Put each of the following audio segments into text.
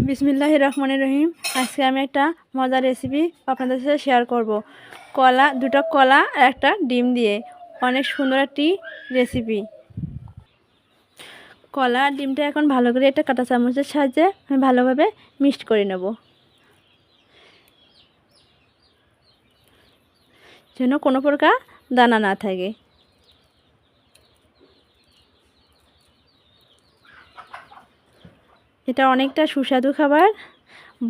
বিসমিল্লাহির রহমানির রহিম। আজকে আমি একটা মজার রেসিপি আপনাদের সাথে শেয়ার করব। দুটো কলা আর একটা ডিম দিয়ে অনেক সুন্দর একটি রেসিপি। কলা আর ডিমটা এখন ভালো করে একটা কাঁটা চামচের সাহায্যে আমি ভালোভাবে মিক্সড করে নেব, যেন কোনো প্রকার দানা না থাকে। এটা অনেকটা সুস্বাদু খাবার,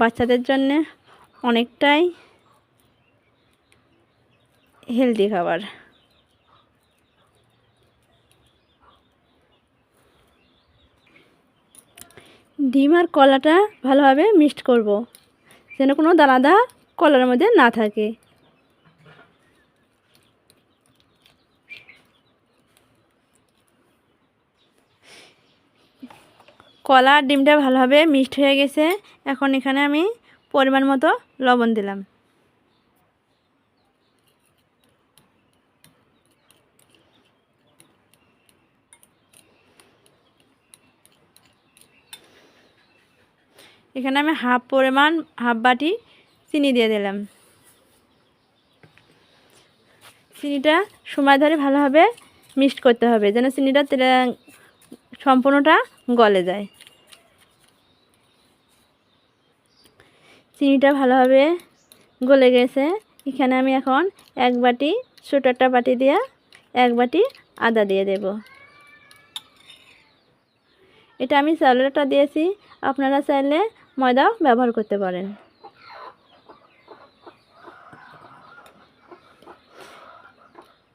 বাচ্চাদের জন্য অনেকটাই হেলদি খাবার। ডিম আর কলাটা ভালোভাবে মিক্সড করব, যেন কোনো দানাদার কলার মধ্যে না থাকে। কলা আর ডিমটা ভালোভাবে মিক্সড হয়ে গেছে। এখন এখানে আমি পরিমাণ মতো লবণ দিলাম। এখানে আমি হাফ বাটি চিনি দিয়ে দিলাম। চিনিটা সময় ধরে ভালোভাবে মিক্সড করতে হবে, যেন চিনিটা সম্পূর্ণটা গলে যায়। চিনিটা ভালোভাবে গলে গেছে। এখানে আমি এখন ছোটো একটা বাটি দিয়ে 1 বাটি আদা দিয়ে দেব। এটা আমি চাউলের আটা দিয়েছি, আপনারা চাইলে ময়দাও ব্যবহার করতে পারেন।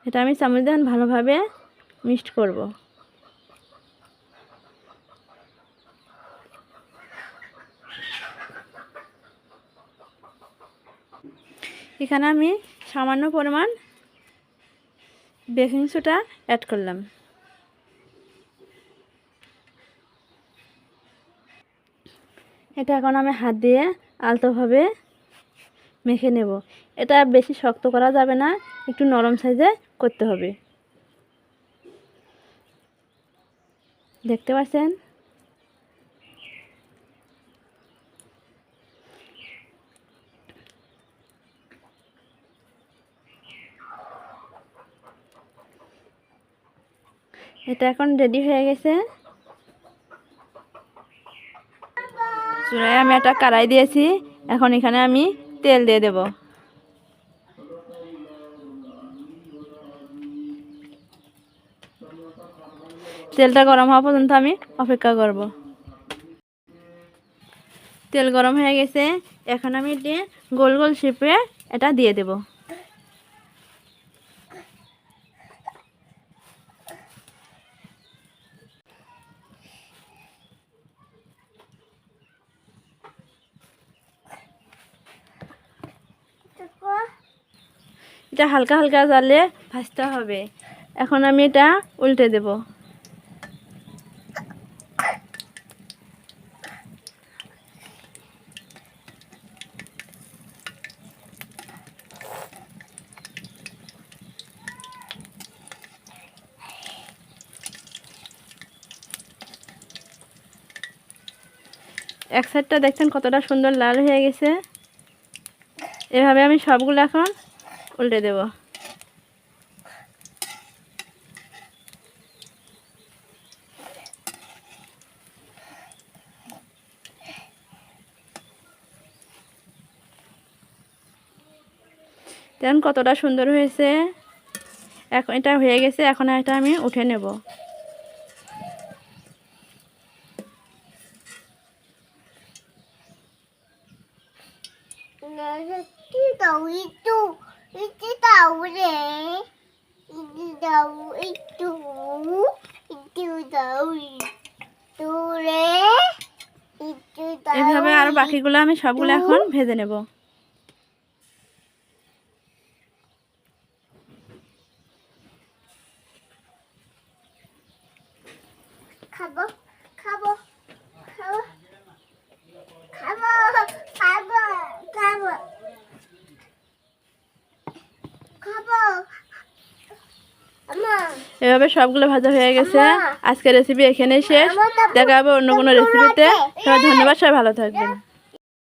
এটা আমি চামচ দিয়ে ভালোভাবে মিক্সড করব। এখানে আমি সামান্য পরিমাণ বেকিং সোডা অ্যাড করলাম। এটা এখন আমি হাত দিয়ে আলতোভাবে মেখে নেব। এটা বেশি শক্ত করা যাবে না, একটু নরম সাইজে করতে হবে। দেখতে পাচ্ছেন? এটা এখন রেডি হয়ে গেছে। চুলায় আমি একটা কড়াই দিয়েছি, এখন এখানে আমি তেল দিয়ে দেব। তেলটা গরম হওয়া পর্যন্ত আমি অপেক্ষা করব। তেল গরম হয়ে গেছে, এখন আমি গোল গোল শেপে এটা দিয়ে দেব। এটা হালকা হালকা জ্বালে ভাজতে হবে। এখন আমি এটা উল্টে দেব। এক সাইডটা দেখছেন কতটা সুন্দর লাল হয়ে গেছে। এভাবে আমি সবগুলো এখন উল্টে দেব। দেখুন কতটা সুন্দর হয়েছে। এখন এটা হয়ে গেছে, এখন এটা আমি উঠে নেব। এভাবে আর বাকিগুলো আমি সবগুলো এখন ভেজে নেব। খাবো খাবো খাবো খাবো খাবো খাবো খাবো। এভাবে সবগুলো ভাজা হয়ে গেছে। আজকের রেসিপি এখানেই শেষ। দেখা হবে অন্য কোনো রেসিপিতে। সবাই ধন্যবাদ, সবাই ভালো থাকবেন।